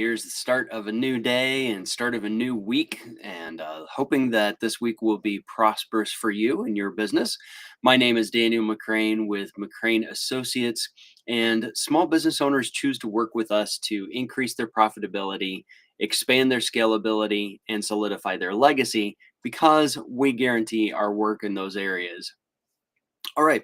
here's the start of a new day and start of a new week, and hoping that this week will be prosperous for you and your business. My name is Daniel McCrane with McCrane Associates, and small business owners choose to work with us to increase their profitability, expand their scalability, and solidify their legacy because we guarantee our work in those areas. All right.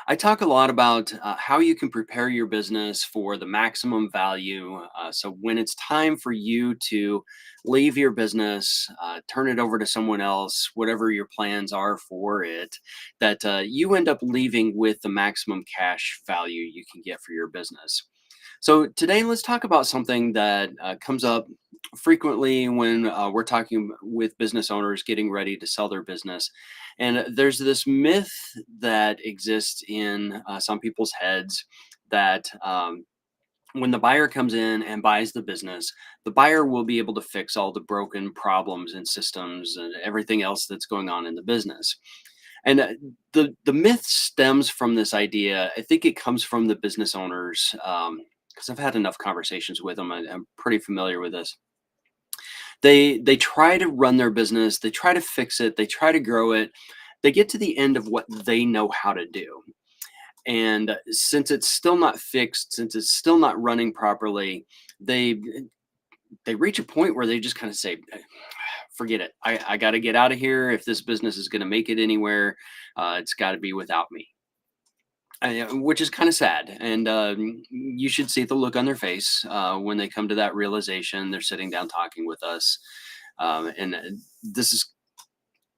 I talk a lot about how you can prepare your business for the maximum value. So, when it's time for you to leave your business, turn it over to someone else, whatever your plans are for it, that you end up leaving with the maximum cash value you can get for your business. So, today let's talk about something that comes up frequently when we're talking with business owners getting ready to sell their business. And there's this myth that exists in some people's heads that when the buyer comes in and buys the business, the buyer will be able to fix all the broken problems and systems and everything else that's going on in the business. And the myth stems from this idea. I think it comes from the business owners, because I've had enough conversations with them. I'm pretty familiar with this. They try to run their business, they try to fix it, they try to grow it. They get to the end of what they know how to do. And since it's still not fixed, since it's still not running properly, they they reach a point where they just kind of say, forget it. I got to get out of here. If this business is going to make it anywhere, it's got to be without me. Which is kind of sad, and you should see the look on their face when they come to that realization. They're sitting down talking with us, and this is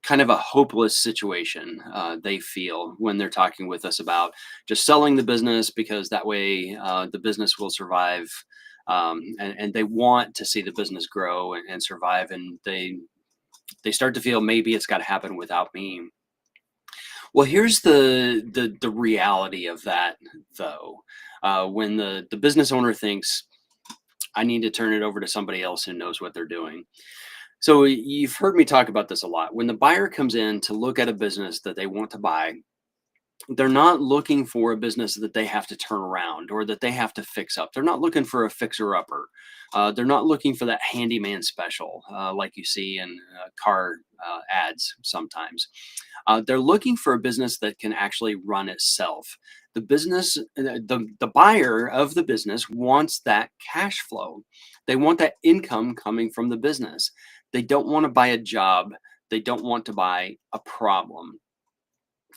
kind of a hopeless situation they feel when they're talking with us about just selling the business because that way the business will survive, and they want to see the business grow and survive, and they start to feel maybe it's got to happen without me. Well, here's the reality of that, though. When the business owner thinks, I need to turn it over to somebody else who knows what they're doing. So you've heard me talk about this a lot. When the buyer comes in to look at a business that they want to buy, they're not looking for a business that they have to turn around or that they have to fix up. They're not looking for a fixer upper. They're not looking for that handyman special like you see in car ads sometimes. They're looking for a business that can actually run itself. The buyer of the business wants that cash flow. They want that income coming from the business. They don't want to buy a job. They don't want to buy a problem.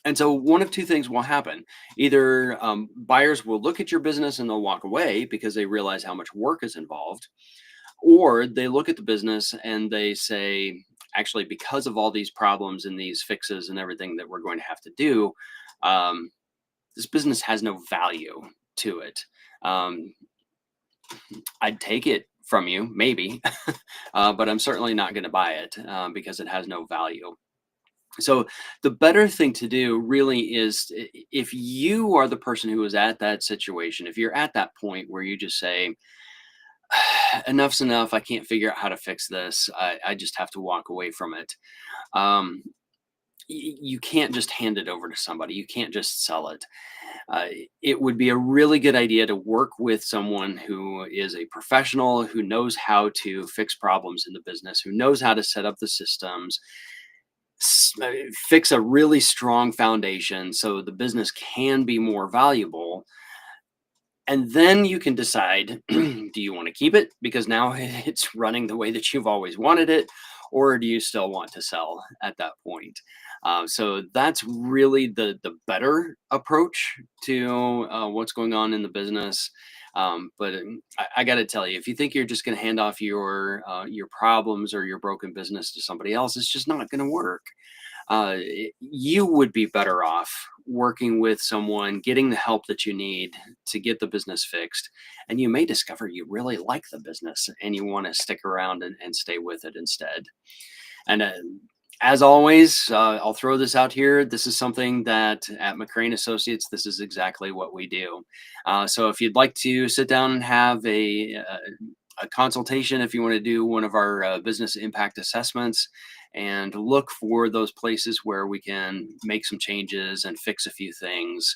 And so one of two things will happen. Either buyers will look at your business and they'll walk away because they realize how much work is involved, or they look at the business and they say, actually, because of all these problems and these fixes and everything that we're going to have to do, um, this business has no value to it. Um, I'd take it from you, maybe, but I'm certainly not going to buy it because it has no value. So the better thing to do really is if you are the person who is at that situation, if you're at that point where you just say, enough's enough, I can't figure out how to fix this, I just have to walk away from it. Um, you can't just hand it over to somebody. You can't just sell it. Uh, it would be a really good idea to work with someone who is a professional, who knows how to fix problems in the business, who knows how to set up the systems, fix a really strong foundation so the business can be more valuable. And then you can decide, do you want to keep it because now it's running the way that you've always wanted it, or do you still want to sell at that point? So that's really the better approach to what's going on in the business. But I got to tell you, if you think you're just going to hand off your problems or your broken business to somebody else, it's just not going to work. You would be better off working with someone, getting the help that you need to get the business fixed. And you may discover you really like the business and you want to stick around and stay with it instead. And as always, I'll throw this out here. This is something that at McCrane Associates, this is exactly what we do. So if you'd like to sit down and have a consultation, if you want to do one of our business impact assessments and look for those places where we can make some changes and fix a few things,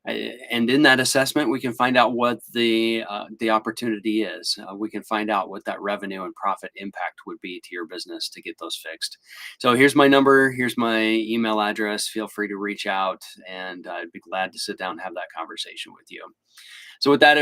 And in that assessment, we can find out what the opportunity is. We can find out what that revenue and profit impact would be to your business to get those fixed. So here's my number. Here's my email address. Feel free to reach out, and I'd be glad to sit down and have that conversation with you. So with that,